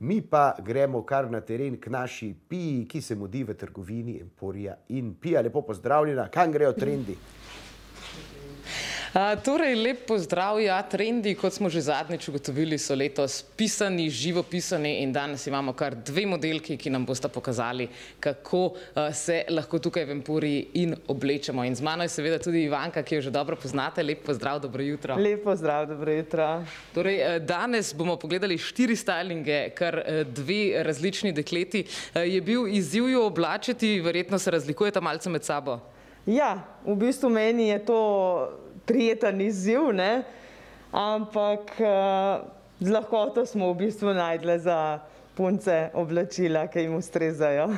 Mi pa gremo kar na teren k naši Piji, ki se mudi v trgovini Emporija in Pija. Lepo pozdravljena, kam grejo trendi? Torej, lep pozdrav, ja, trendi, kot smo že zadnjič ugotovili, so letos pisani, živopisani in danes imamo kar dve modelki, ki nam bosta pokazali, kako se lahko tukaj v Emporiji in oblečemo. In z mano je seveda tudi Ivanka, ki jo že dobro poznate. Lep pozdrav, dobro jutro. Lep pozdrav, dobro jutro. Torej, danes bomo pogledali 4 stylinge, kar 2 različni dekleti. Je bil izziv jo oblačiti, verjetno se razlikujeta malce med sabo? Ja, v bistvu meni je to prijeten izziv, ne? Ampak z lahkoto smo v bistvu najdli za punce oblačila, ki jim ustrezajo.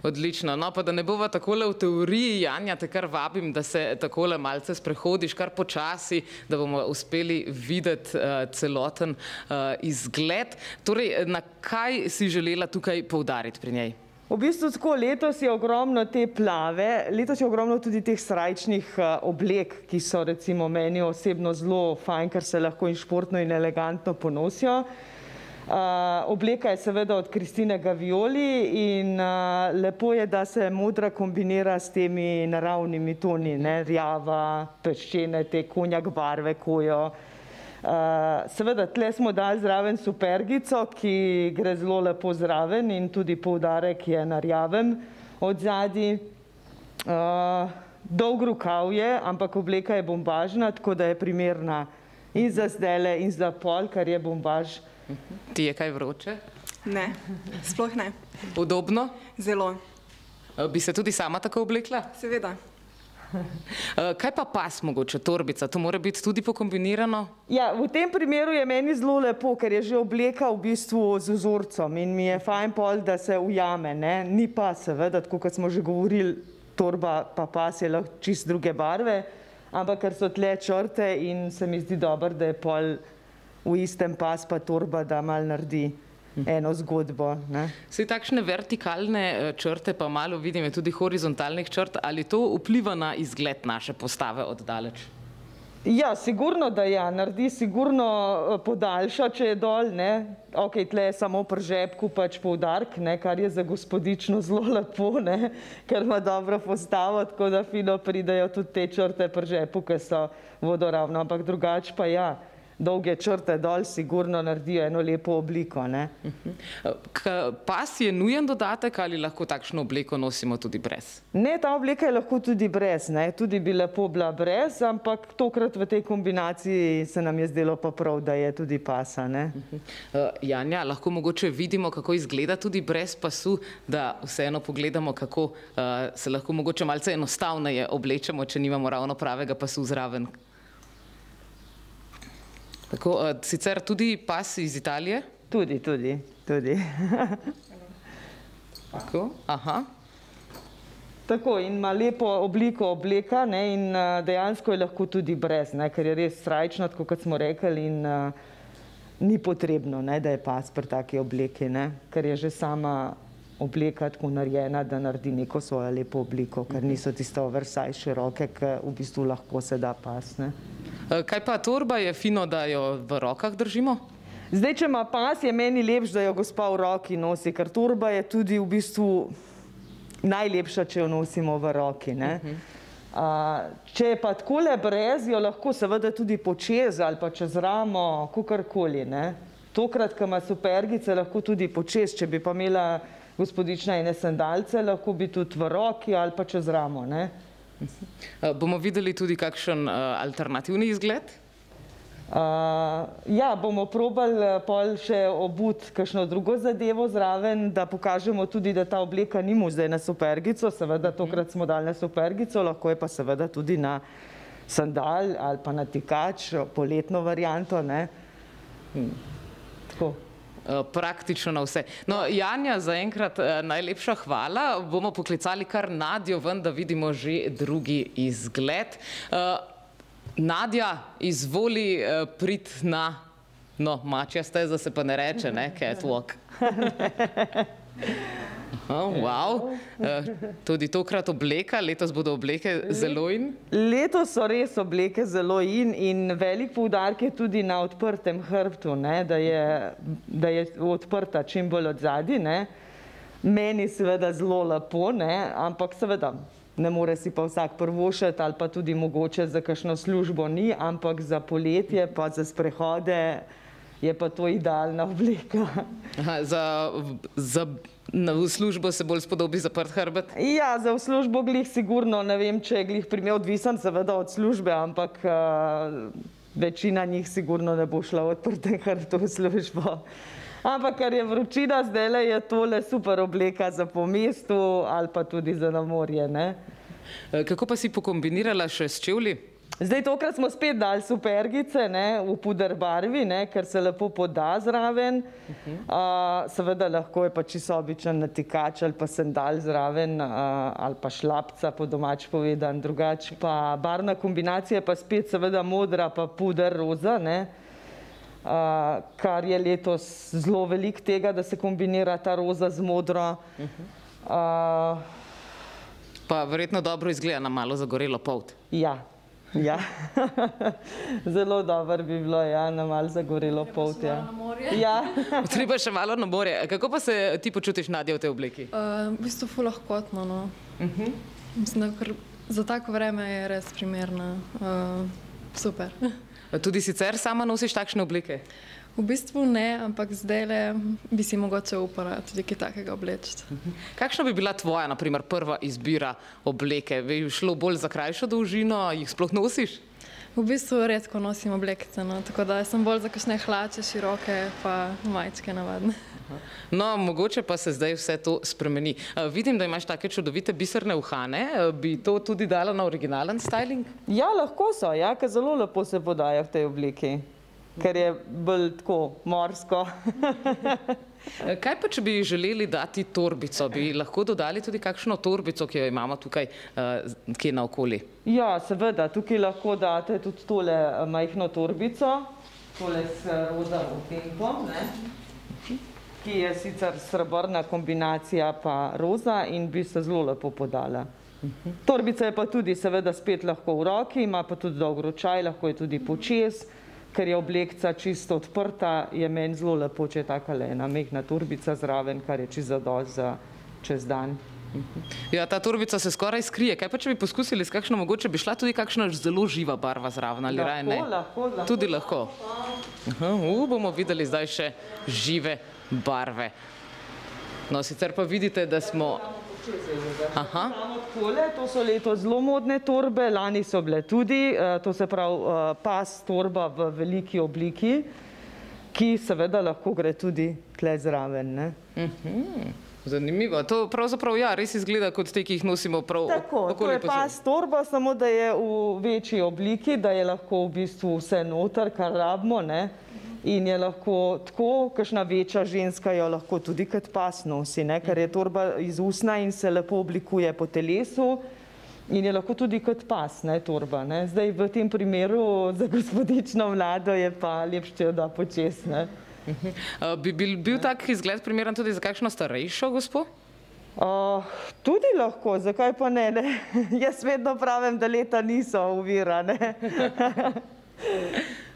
Odlično. No, pa da ne bova takole v teoriji, Janja, te kar vabim, da se takole malce sprehodiš, kar počasi, da bomo uspeli videti celoten izgled. Torej, na kaj si želela tukaj poudariti pri njej? V bistvu tako, letos je ogromno te plave, letos je ogromno tudi teh srajčnih oblek, ki so recimo meni osebno zelo fajn, ker se lahko in športno in elegantno ponosijo. Obleka je seveda od Kristine Gavioli in lepo je, da se modra kombinira s temi naravnimi toni, ne, rjava, peščene, te konjak barve, kojo. Seveda, tle smo dali zraven supergico, ki gre zelo lepo zraven in tudi poudarek je na rjavem odzadji. Dolg rukav je, ampak obleka je bombažna, tako da je primerna in za zdajle in za pol, kar je bombaž. Ti je kaj vroče? Ne, sploh ne. Udobno? Zelo. Bi se tudi sama tako oblekla? Seveda. Kaj pa pas mogoče, torbica? To mora biti tudi pokombinirano? Ja, v tem primeru je meni zelo lepo, ker je že obleka v bistvu z vzorcem in mi je fajn pol, da se ujame, ne. Ni pa seveda, tako kot smo že govorili, torba pa pas je lahko čist druge barve, ampak ker so tle črte in se mi zdi dobro, da je pol v istem pas pa torba, da malo naredi eno zgodbo, ne. Saj takšne vertikalne črte, pa malo vidim, je tudi horizontalnih črt, ali to vpliva na izgled naše postave od daleč? Ja, sigurno, da ja, naredi sigurno podaljša, če je dol, ne. Ok, tle je samo pri žepku pač poudarek, ne, kar je za gospodično zelo lepo, ne, ker ima dobro postavo, tako da fino pridejo tudi te črte pri žepu, ki so vodoravno, ampak drugače pa ja. Dolge črte dol sigurno naredijo eno lepo obliko, ne. Pas je nujen dodatek ali lahko takšno obleko nosimo tudi brez? Ne, ta obleka je lahko tudi brez, ne. Tudi bi lepo bila brez, ampak tokrat v tej kombinaciji se nam je zdelo pa prav, da je tudi pasa, ne. Janja, lahko mogoče vidimo, kako izgleda tudi brez pasu, da vseeno pogledamo, kako se lahko mogoče malce enostavneje oblečemo, če nimamo ravno pravega pasu zraven. Tako, sicer tudi pas iz Italije? Tudi. Tako, aha. Tako, in ima lepo obliko obleka, ne, in dejansko je lahko tudi brez, ne, ker je res srajčna, tako kot smo rekli, in ni potrebno, ne, da je pas pri taki obleki, ne, ker je že sama obleka tako narejena, da naredi neko svojo lepo obliko, ker niso tiste oversize široke, ki v bistvu lahko se da pas, ne. Kaj pa torba, je fino, da jo v rokah držimo? Zdaj, če ima pas, je meni lepše, da jo gospa v roki nosi, ker torba je tudi v bistvu najlepša, če jo nosimo v roki, ne. Če je pa takole brez, jo lahko seveda tudi počez ali pa čez ramo, kakorkoli, ne. Tokrat, ko ima supergice, lahko tudi počez, če bi pa imela gospodična ene sandalce, lahko bi tudi v roki ali pa čez ramo, ne. Bomo videli tudi kakšen alternativni izgled? Ja, bomo probali pol še obuti kakšno drugo zadevo zraven, da pokažemo tudi, da ta obleka ni zdaj na supergico, seveda tokrat smo dali na supergico, lahko je pa seveda tudi na sandal ali pa na tikač, poletno varianto, ne. Tako. Praktično na vse. No, Janja, zaenkrat najlepša hvala. Bomo poklicali kar Nadjo ven, da vidimo že drugi izgled. Nadja, izvoli priti na, no, mačja steza se pa ne reče, ne, catwalk. Wow. Tudi tokrat obleka, letos bodo obleke zelo in? Letos so res obleke zelo in velik poudarek je tudi na odprtem hrbtu, da je odprta čim bolj odzadi. Meni seveda zelo lepo, ampak seveda ne more si pa vsak privoščiti ali pa tudi mogoče za kakšno službo ni, ampak za poletje pa za sprehode je pa to idealna obleka. V službo se bolj spodobi zaprt hrbet? Ja, za v službo glih sigurno, ne vem, če je glih primer odvisen seveda od službe, ampak večina njih sigurno ne bo šla v odprtem hrbtu v službo. Ampak, ker je vročina, zdajle je tole super obleka za po mestu ali pa tudi za na morje. Kako pa si pokombinirala še s čevlji? Zdaj, tokrat smo spet dali supergice v puder barvi, ker se lepo poda zraven. Seveda lahko je pa čisto običen natikač ali pa sandal zraven ali pa šlapca, po domač povedan, drugač pa barvna kombinacija pa spet seveda modra pa puder roza, kar je letos zelo veliko tega, da se kombinira ta roza z modro. Pa verjetno dobro izgleda na malo zagorelo polt. Ja. Ja, zelo dobro bi bilo, na malo zagorelo polt. Treba še malo na morje. Kako pa se ti počutiš, Nadja, v tej obleki? V bistvu ful lahkotno, no. Mislim, da za tako vreme je res primerna. Super. Tudi sicer sama nosiš takšne obleke? V bistvu ne, ampak zdajle bi si mogoče upala tudi kaj takega obleči. Kakšna bi bila tvoja, na primer, prva izbira obleke? Bi šlo bolj za krajšo dolžino, jih sploh nosiš? V bistvu redko nosim oblekice, tako da sem bolj za kakšne hlače, široke, pa majčke navadne. No, mogoče pa se zdaj vse to spremeni. Vidim, da imaš take čudovite biserne uhane. Bi to tudi dala na originalen styling? Ja, lahko so, ker zelo lepo se podaja v tej obleki. Ker je bolj tako morsko. Kaj pa, če bi želeli dati torbico? Bi lahko dodali tudi kakšno torbico, ki jo imamo tukaj kje naokoli? Ja, seveda. Tukaj lahko date tudi tole majhno torbico, tole s roza odtenkom, ki je sicer srebrna kombinacija pa roza in bi se zelo lepo podala. Torbica je pa tudi seveda spet lahko v roki, ima pa tudi dolg ročaj, lahko je tudi počez. Ker je oblekca čisto odprta, je meni zelo lepo, če je takale ena mehna torbica zraven, kar je čisto zadosti za čez dan. Ja, ta torbica se skoraj skrije. Kaj pa, če bi poskusili s kakšno, mogoče bi šla tudi kakšna zelo živa barva zraven, ali raje ne? Lahko. Tudi lahko. Bomo videli zdaj še žive barve. No, sicer pa vidite, da smo... To so letos zelo modne torbe, lani so bile tudi, to se pravi pas torba v veliki obliki, ki seveda lahko gre tudi tle zraven. Zanimivo. To pravzaprav, res izgleda kot te, ki jih nosimo prav okoli posebej. Tako, to je pas torba, samo da je v večji obliki, da je lahko v bistvu vse noter, kar rabimo, in je lahko tako, kakšna večja ženska jo lahko tudi kot pas nosi, ker je torba iz usnja in se lepo oblikuje po telesu in je lahko tudi kot pas torba. Zdaj v tem primeru za gospodično mlado je pa lepše, če jo da počez. Bi bil tak izgled primeren tudi za kakšno starejšo gospo? Tudi lahko, zakaj pa ne? Jaz vedno pravim, da leta niso ovira.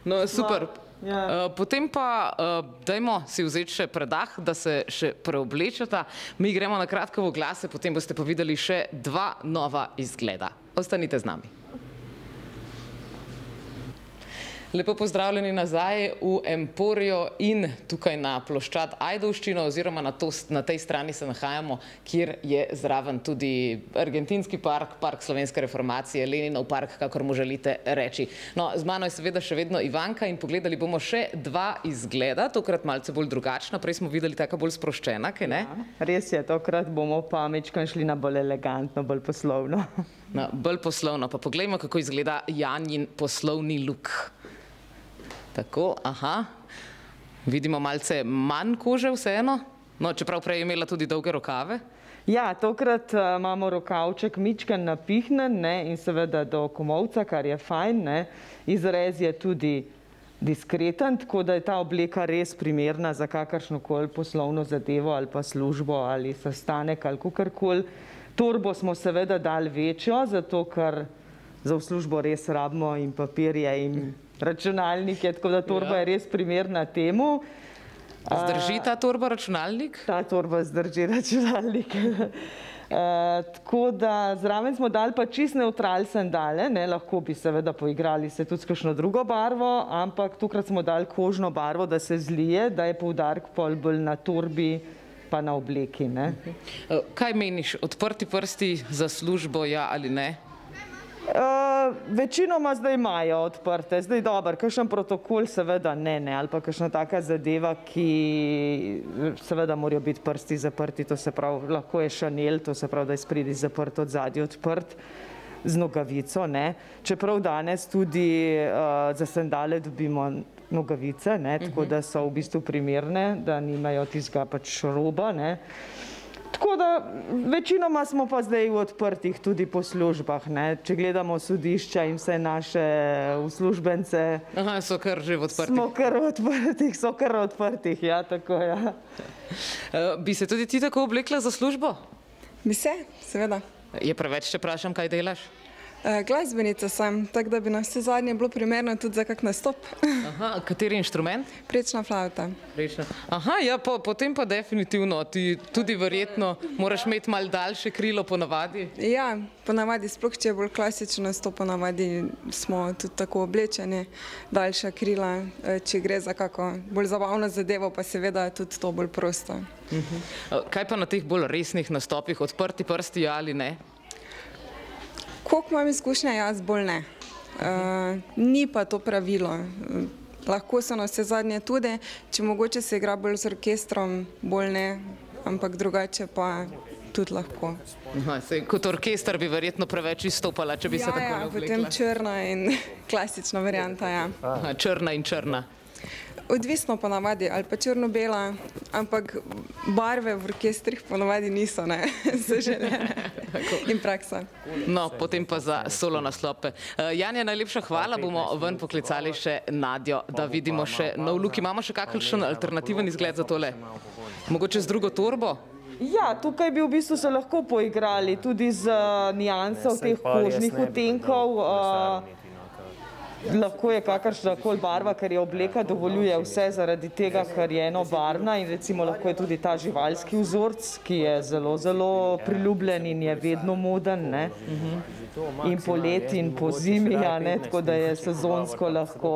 No, super. Potem pa dajmo si vzeti še predah, da se še preoblečeta. Mi gremo na kratko v oglase, potem boste pa videli še dva nova izgleda. Ostanite z nami. Lepo pozdravljeni nazaj v Emporijo in tukaj na ploščad Ajdovščino oziroma na tej strani se nahajamo, kjer je zraven tudi Argentinski park, Park slovenske reformacije, Leninov park, kakor mu želite reči. No, z mano je seveda še vedno Ivanka in pogledali bomo še dva izgleda, tokrat malce bolj drugačna, prej smo videli taka bolj sproščena, kaj ne? Res je, tokrat bomo pa mečkaj šli na bolj elegantno, bolj poslovno. Bolj poslovno, pa poglejmo, kako izgleda Janjin poslovni luk. Tako, vidimo malce manj kože vseeno, no, čeprav prej je imela tudi dolge rokave. Ja, tokrat imamo rokavček mičken napihnen in seveda do komolca, kar je fajn. Izrez je tudi diskreten, tako da je ta obleka res primerna za kakršnokoli poslovno zadevo ali pa službo ali sestanek ali kakorkoli. Torbo smo seveda dali večjo, zato ker za v službo res rabimo in papirje in računalnike, tako da torba je res primerna temu. Zdrži ta torba računalnik? Ta torba zdrži računalnik. Tako da zraven smo dali pa čist neutral sandale, lahko bi seveda poigrali se tudi s kakšno drugo barvo, ampak tokrat smo dali kožno barvo, da se zlije, da je poudarek pol bolj na torbi pa na obleki. Kaj meniš, odprti prsti za službo, ja ali ne? Večinoma zdaj imajo odprte, zdaj dober, kakšen protokol seveda ne, ali pa kakšna taka zadeva, ki seveda morajo biti prsti zaprti, to se pravi, lahko je šanel, to se pravi, da je spredi zaprt, od zadnji odprt z nogavico, ne. Čeprav danes tudi za sandale dobimo nogavice, ne, tako da so v bistvu primerne, da nimajo tistega pač roba, ne. Tako da večinoma smo pa zdaj v odprtih tudi po službah, ne. Če gledamo sodišča in vse naše uslužbence. Aha, so kar že v odprtih. So kar v odprtih, ja, tako, ja. Bi se tudi ti tako oblekla za službo? Bi se, seveda. Je preveč, če vprašam, kaj delaš? Glasbenica sem, tako da bi na vse zadnje bilo primerno tudi za kak nastop. Aha, kateri inštrument? Prečna flavta. Aha, ja, potem pa definitivno, ti tudi verjetno moraš imeti malo daljše krilo ponavadi. Ja, ponavadi, sploh če je bolj klasičen nastop, ponavadi smo tudi tako oblečeni, daljša krila, če gre za kako bolj zabavno zadevo, pa seveda tudi to bolj prosto. Kaj pa na teh bolj resnih nastopih, odprti prsti, ja ali ne? Koliko imam izkušnja, jaz bolj ne. Ni pa to pravilo. Lahko so na vse zadnje tudi, če mogoče se igra bolj z orkestrom, bolj ne, ampak drugače pa tudi lahko. Kot orkester bi verjetno preveč izstopala, če bi se tako ne oblekla. Potem črna in klasična varianta, ja. Črna in črna. Odvisno ponavadi, ali pa črno-bela, ampak barve v orkestrih ponavadi niso, ne, zaželene in praksa. No, potem pa za solo naslope. Janja, najlepša hvala, bomo ven poklicali še Nadjo, da vidimo še nov luk. Imamo še kakšen alternativen izgled za tole? Mogoče z drugo torbo? Ja, tukaj bi v bistvu se lahko poigrali tudi z nianso teh kožnih odtenkov. Lahko je kakršna koli barva, ker je obleka dovoljuje vse zaradi tega, ker je enobarvna in recimo lahko je tudi ta živalski vzorc, ki je zelo, zelo priljubljen in je vedno moden, ne. In poleti in po zimi, ja, ne, tako da je sezonsko lahko.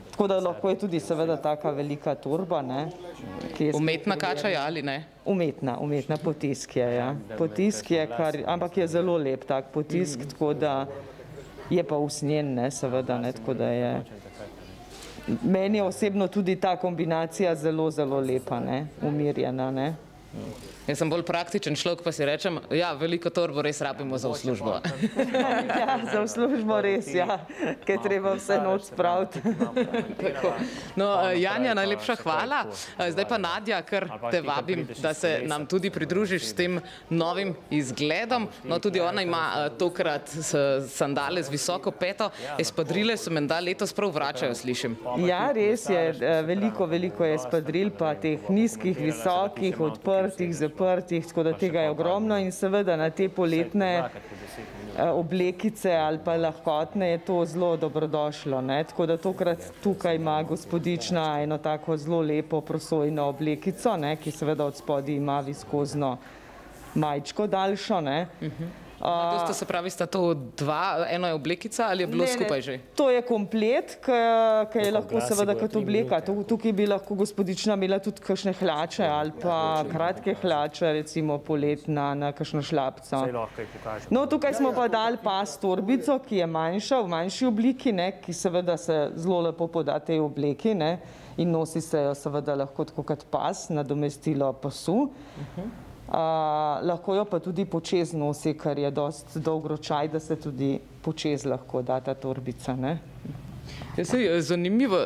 Tako da lahko je tudi seveda taka velika torba, ne. Umetna kača, ja ali ne? Umetna potisk je, ja. Potisk je, ampak je zelo lep tak potisk, tako da je pa usnjen, ne, seveda, ne, tako da je. Meni je osebno tudi ta kombinacija zelo, zelo lepa, ne, umirjena, ne. Jaz sem bolj praktičen človek, pa si rečem, ja, veliko torbo res rabimo za v službo. Ja, za v službo res, ja, ker treba vse noč spraviti. No, Janja, najlepša hvala. Zdaj pa Nadja, ker te vabim, da se nam tudi pridružiš s tem novim izgledom. No, tudi ona ima tokrat sandale z visoko peto. Espadrile se menda letos prav vračajo, slišim. Ja, res je, veliko je espadril, pa teh nizkih, visokih, odprtih, zaprtih, tako da tega je ogromno in seveda na te poletne oblekice ali pa lahkotne je to zelo dobrodošlo, ne, tako da tokrat tukaj ima gospodična eno tako zelo lepo prosojno oblekico, ne, ki seveda od spodaj ima viskozno majčko daljšo, ne. To sta se pravi, sta to dva, eno je oblekica ali je bilo skupaj že? To je komplet, ki je lahko seveda kot obleka. Tukaj bi lahko gospodična imela tudi kakšne hlače ali pa kratke hlače, recimo poletna na kakšno šlapco. No, tukaj smo pa dali pas torbico, ki je manjša, v manjši obliki, ne, ki seveda se zelo lepo poda tej obleki, ne, in nosi se jo seveda lahko tako kot pas, nadomestilo pasu. Lahko jo pa tudi počez nosi, ker je dosti dolg ročaj, da se tudi počez lahko da ta torbica, ne. Zanimivo.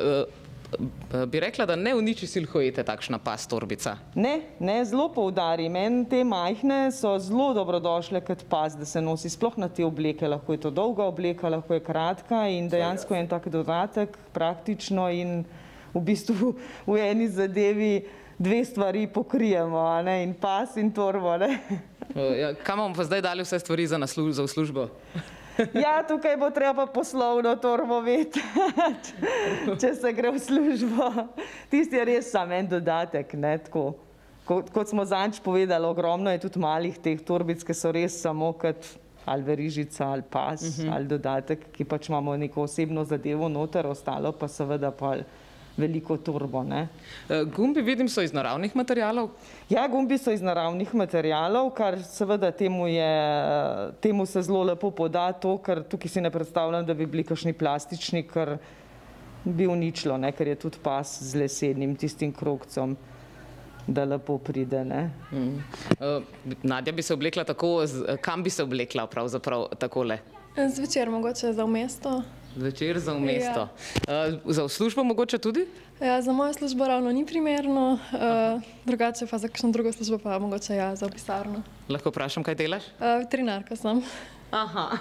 bi rekla, da ne uniči silhuete takšna pas torbica. Ne, zelo poudarim. Te majhne so zelo dobrodošle kot pas, da se nosi sploh na te obleke. Lahko je to dolga obleka, lahko je kratka in dejansko je en tak dodatek praktično in v bistvu v eni zadevi dve stvari pokrijemo, in pas in torbo. Kam bomo pa zdaj dali vse stvari za v službo? Ja, tukaj bo treba poslovno torbo vedeti, če se gre v službo. Tisti je res samo en dodatek, tako. Kot smo zadnjič povedali, ogromno je tudi malih teh torbic, ki so res samo kot ali verižica, ali pas, ali dodatek, ki pač imamo neko osebno zadevo noter, ostalo pa seveda pa veliko torbo. Gumbi, vidim, so iz naravnih materialov? Ja, gumbi so iz naravnih materialov, kar seveda temu se zelo lepo poda to, ker tukaj si ne predstavljam, da bi bili kakšni plastični, ker bi uničilo, ker je tudi pas z lesenim tistim krogcem, da lepo pride. Nadja bi se oblekla tako, kam bi se oblekla pravzaprav takole? Zvečer mogoče za v mesto. Zvečer za v mesto. Za v službo mogoče tudi? Ja, za mojo službo ravno ni primerno, drugače pa za kakšno drugo službo pa mogoče za pisarno. Lahko vprašam, kaj delaš? Veterinarka sem. Aha,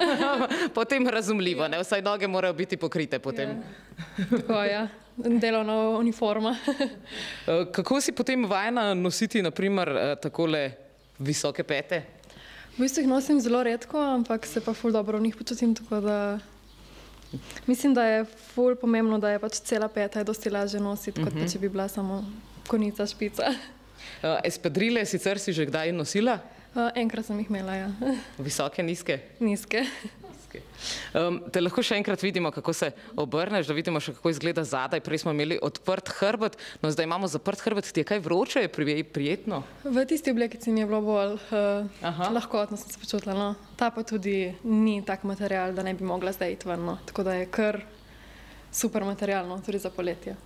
potem razumljivo, vsaj noge morajo biti pokrite potem. Tako, ja, delovna uniforma. Kako si potem vajena nositi, naprimer, takole visoke pete? V bistvu jih nosim zelo redko, ampak se pa ful dobro v njih počutim, tako da mislim, da je ful pomembno, da je pač cela peta dosti lažje nositi, kot pa če bi bila samo konica, špica. Espadrile sicer si že kdaj nosila? Enkrat sem jih imela, ja. Visoke, nizke? Nizke. Te lahko še enkrat vidimo, kako se obrneš, da vidimo še, kako izgleda zadaj. Prej smo imeli odprt hrbet, no zdaj imamo zaprt hrbet. Ti je kaj vroče, je prijetno? V tisti oblekici mi je bilo bolj lahkotno, sem se počutila. Ta pa tudi ni tak material, da ne bi mogla zdaj iti ven. Tako da je kar super materialno, tudi za poletje.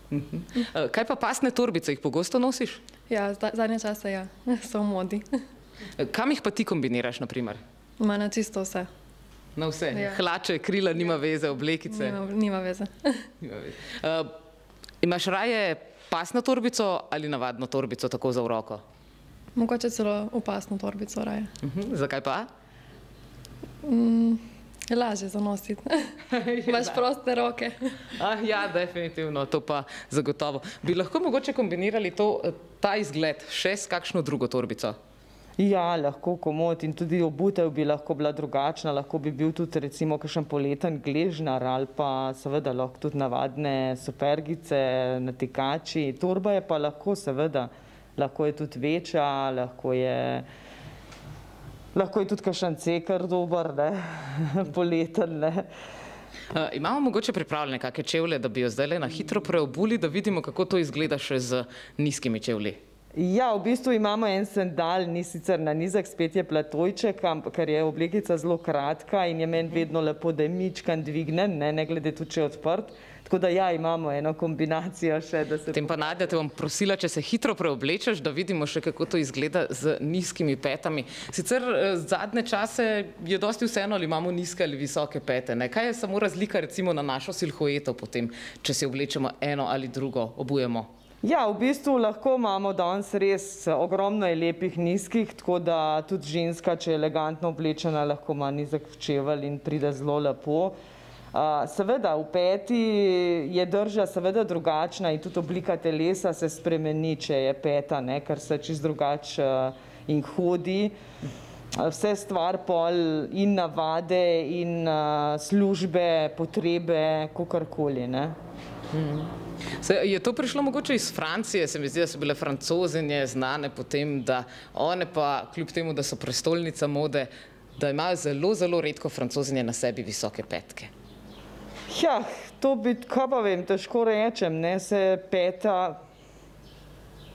Kaj pa pasne torbice, jih pogosto nosiš? Ja, zadnje čase ja, so v modi. Kam jih pa ti kombiniraš, naprimer? Na čisto vse. Na vse? Hlače, krila, nima veze, oblekice? Nima veze. Imaš raje pasno torbico ali navadno torbico, tako za v roko? Mogoče celo v pasno torbico raje. Zakaj pa? Lažje za nositi. Imaš proste roke. Ja, definitivno, to pa zagotovo. Bi lahko mogoče kombinirali ta izgled še s kakšno drugo torbico? Ja, lahko komot in tudi obutev bi lahko bila drugačna, lahko bi bil tudi recimo kakšen poleten gležnar ali pa seveda lahko tudi navadne supergice, natikači. Torba je pa lahko seveda, lahko je tudi večja, lahko je tudi kakšen ceker dober, poleten. Imamo mogoče pripravljene kakšne čevlje, da bi jo zdaj na hitro preobuli, da vidimo, kako to izgleda še z nizkimi čevlji? Ja, v bistvu imamo en sandal, ni sicer na nizek, spet je platojček, ker je oblekica zelo kratka in je meni vedno lepo, da je mičkan dvignen, ne glede tudi, če je odprt. Tako da ja, imamo eno kombinacijo še, da se... Potem pa, Nadja, te bom prosila, če se hitro preoblečeš, da vidimo še, kako to izgleda z nizkimi petami. Sicer zadnje čase je dosti vseeno, ali imamo nizke ali visoke pete. Kaj je samo razlika recimo na našo silhueto potem, če si oblečemo eno ali drugo, obujemo? Ja, v bistvu lahko imamo danes res ogromno je lepih nizkih, tako da tudi ženska, če je elegantno oblečena, lahko ima nizek čevelj in pride zelo lepo. Seveda, v peti je drža seveda drugačna in tudi oblika telesa se spremeni, če je peta, ker se čist drugače in hodi. Vse stvar pol in navade in službe, potrebe, kakorkoli, Je to prišlo mogoče iz Francije? Se mi zdi, da so bile Francozinje znane potem, da one pa, kljub temu, da so prestolnica mode, da imajo zelo, zelo redko Francozinje na sebi visoke petke. Ja, to bi, kaj pa vem, težko rečem, se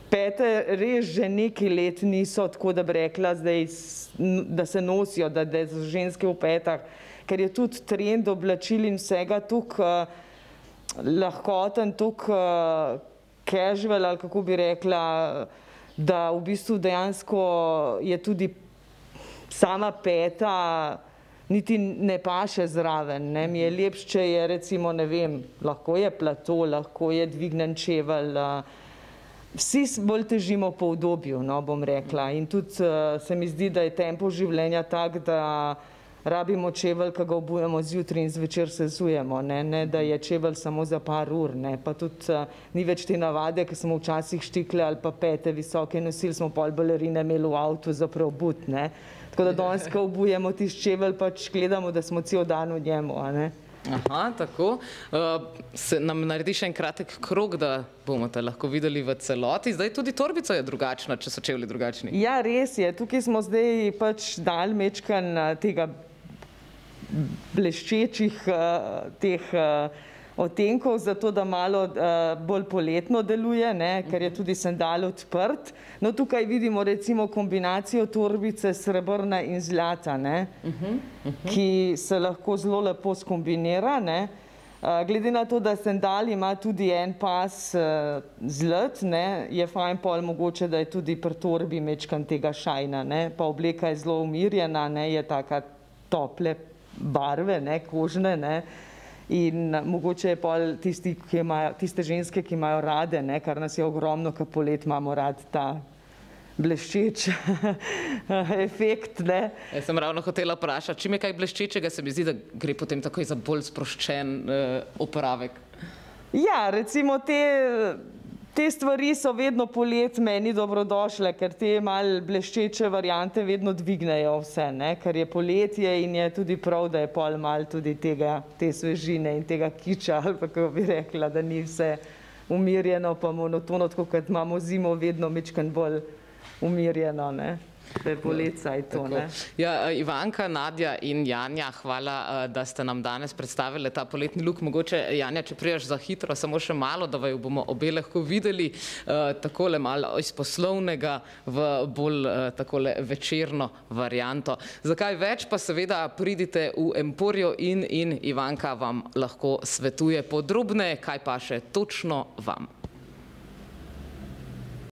pete res že nekaj let niso, tako da bi rekla zdaj, da se nosijo, da so ženske v petah, ker je tudi trend oblačil in vsega tukaj lahkoten, tukaj casual, ali kako bi rekla, da v bistvu dejansko je tudi sama peta niti ne paše zraven. Ne. Mi je lepše, če je recimo, ne vem, lahko je plato, lahko je dvignen čevelj. Vsi bolj težimo po udobju, no, bom rekla. In tudi se mi zdi, da je tempo življenja tak, da rabimo čevelj, ki ga obujemo zjutraj in zvečer sezujemo, ne da je čevelj samo za par ur, ne. Pa tudi ni več te navade, ki smo včasih štikle ali pa pete visoke nosili, smo pol balerine imeli v avtu za preobut, ne. Tako da danes, ko obujemo tisti čevelj, pač gledamo, da smo cel dan v njemu, a ne. Aha, tako. Se nam naredi še en kratek krog, da bomo te lahko videli v celoti. Zdaj tudi torbica je drugačna, če so čevlji drugačni. Ja, res je. Tukaj smo zdaj pač dali mečkan tega bleščečih teh odtenkov, zato da malo bolj poletno deluje, ne, ker je tudi sandal odprt. No, tukaj vidimo recimo kombinacijo torbice srebrna in zlata, ne, ki se lahko zelo lepo skombinira, ne. Glede na to, da sandal ima tudi en pas zlat, ne, je fajn pol mogoče, da je tudi pri torbi mečkan tega šajna, ne, pa obleka je zelo umirjena, ne, je taka tople barve, ne, kožne, ne. In mogoče je pol tiste ženske, ki imajo rade, ne, kar nas je ogromno, ker polet imamo rad ta bleščeč efekt, ne. Jaz sem ravno hotela vprašati, čim je kaj bleščečega, se mi zdi, da gre potem takoj za bolj sproščen opravek. Ja, recimo te stvari so vedno polet meni dobrodošle, ker te malo bleščeče variante vedno dvignejo vse, ne, ker je poletje in je tudi prav, da je pol malo tudi te svežine in tega kiča, ali pa kako bi rekla, da ni vse umirjeno pa monotono, tako kot imamo zimo vedno majčkeno bolj umirjeno, ne. Da je polet saj to, ne. Ja, Ivanka, Nadja in Janja, hvala, da ste nam danes predstavili ta poletni luk. Mogoče, Janja, če priješ za hitro, samo še malo, da vaju bomo obe lahko videli, takole malo iz poslovnega v bolj takole večerno varianto. Zakaj več, pa seveda pridite v Emporijo in Ivanka vam lahko svetuje podrobne, kaj pa še točno vam.